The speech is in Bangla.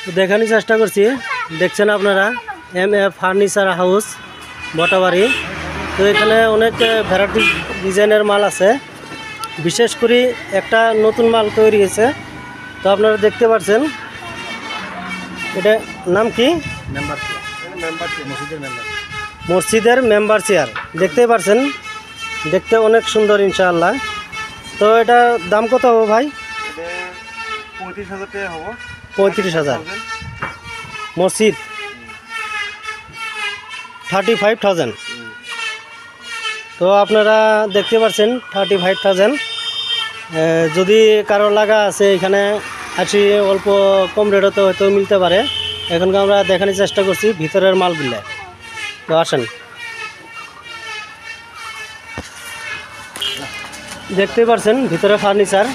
তো দেখানোর চেষ্টা করছি, দেখছেন আপনারা এম.এ ফার্নিচার হাউস বটাবাড়ি। তো এখানে অনেক ভ্যারাইটি ডিজাইনের মাল আছে, বিশেষ করে একটা নতুন মাল তৈরি হয়েছে। তো আপনারা দেখতে পাচ্ছেন, এটা নাম কি? মসজিদের মেম্বার চেয়ার। দেখতেই পাচ্ছেন, দেখতে অনেক সুন্দর ইনশাআল্লাহ। তো এটা দাম কত হবে ভাই? 35,000 টাকা হবো। 35,000। মসজিদ 35,000। তো আপনারা দেখতে পাচ্ছেন 35,000। যদি কারো লাগা আছে এখানে আসি, অল্প কম রেটে হয়তো মিলতে পারে। এখনকার আমরা দেখানোর চেষ্টা করছি ভিতরের মালগুলো। তো আসেন, দেখতে পাচ্ছেন ভিতরে ফার্নিচার